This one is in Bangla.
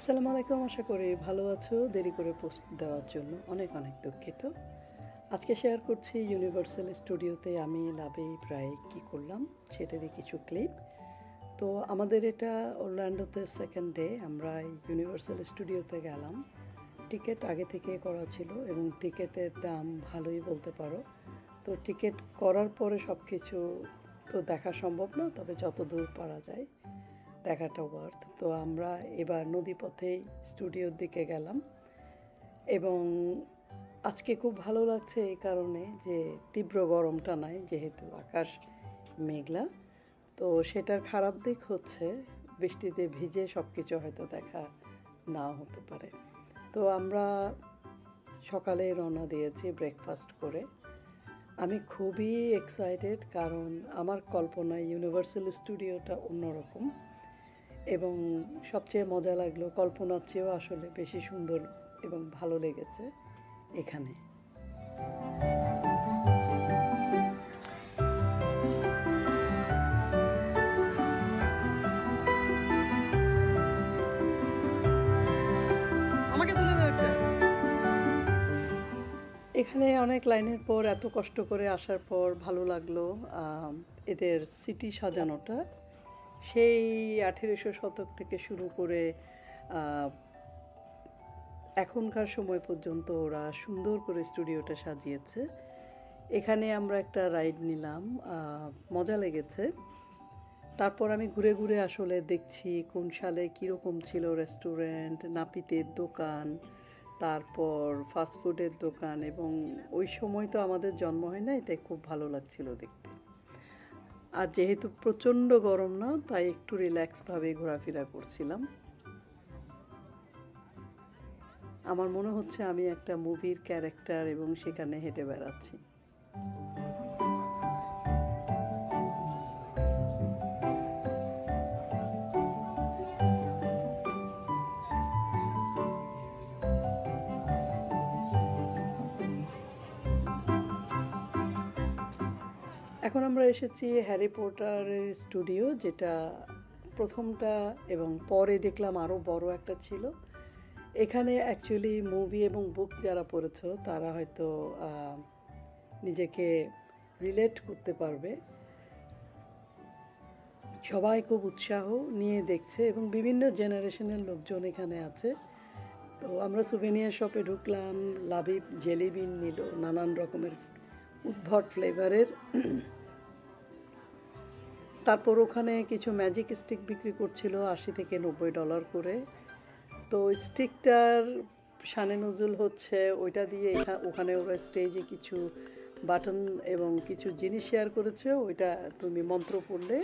আসসালামু আলাইকুম। আশা করি ভালো আছো। দেরি করে পোস্ট দেওয়ার জন্য অনেক অনেক দুঃখিত। আজকে শেয়ার করছি ইউনিভার্সাল স্টুডিওতে আমি লাভে প্রায় কি করলাম সেটারই কিছু ক্লিপ। তো আমাদের এটা অরল্যান্ডোতে সেকেন্ড ডে। আমরা ইউনিভার্সাল স্টুডিওতে গেলাম। টিকিট আগে থেকে করা ছিল এবং টিকিটের দাম ভালোই বলতে পারো। তো টিকিট করার পরে সব কিছু তো দেখা সম্ভব না, তবে যতদূর পারা যায় দেখাটা ওয়ার্থ। তো আমরা এবার নদীপথেই স্টুডিওর দিকে গেলাম এবং আজকে খুব ভালো লাগছে এই কারণে যে তীব্র গরমটা নাই, যেহেতু আকাশ মেঘলা। তো সেটার খারাপ দিক হচ্ছে বৃষ্টিতে ভিজে সব কিছু হয়তো দেখা নাও হতে পারে। তো আমরা সকালে রওনা দিয়েছি ব্রেকফাস্ট করে। আমি খুবই এক্সাইটেড, কারণ আমার কল্পনায় ইউনিভার্সাল স্টুডিওটা অন্যরকম এবং সবচেয়ে মজা লাগলো, কল্পনার চেয়েও আসলে বেশি সুন্দর এবং ভালো লেগেছে এখানে। আমাকে তুলে দাও একটা। এখানে অনেক লাইনের পর এত কষ্ট করে আসার পর ভালো লাগলো। এদের সিটি সাজানোটা সেই 1800 শতক থেকে শুরু করে এখনকার সময় পর্যন্ত ওরা সুন্দর করে স্টুডিওটা সাজিয়েছে। এখানে আমরা একটা রাইড নিলাম, মজা লেগেছে। তারপর আমি ঘুরে ঘুরে আসলে দেখছি কোন সালে কীরকম ছিল রেস্টুরেন্ট, নাপিতের দোকান, তারপর ফাস্টফুডের দোকান, এবং ওই সময় তো আমাদের জন্ম হয় নাই, তাই খুব ভালো লাগছিল দেখতে। আর যেহেতু প্রচণ্ড গরম না, তাই একটু রিল্যাক্সভাবে ঘোরাফেরা করছিলাম। আমার মনে হচ্ছে আমি একটা মুভির ক্যারেক্টার এবং সেখানে হেঁটে বেড়াচ্ছি। এখন আমরা এসেছি হ্যারি পটারের স্টুডিও, যেটা প্রথমটা এবং পরে দেখলাম আরও বড় একটা ছিল। এখানে অ্যাকচুয়ালি মুভি এবং বুক যারা পড়েছো তারা হয়তো নিজেকে রিলেট করতে পারবে। সবাই খুব উৎসাহ নিয়ে দেখছে এবং বিভিন্ন জেনারেশনের লোকজন এখানে আছে। তো আমরা সুভেনিয়ার শপে ঢুকলাম, লাবিব জেলি বিন নিল নানান রকমের উদ্ভট ফ্লেভারের। তারপর ওখানে কিছু ম্যাজিক স্টিক বিক্রি করছিল 80 থেকে $90 করে। তো স্টিকটার শানে নজুল হচ্ছে ওইটা দিয়ে ওখানে ওরা স্টেজে কিছু বাটন এবং কিছু জিনিস শেয়ার করেছে, ওইটা তুমি মন্ত্র পড়লে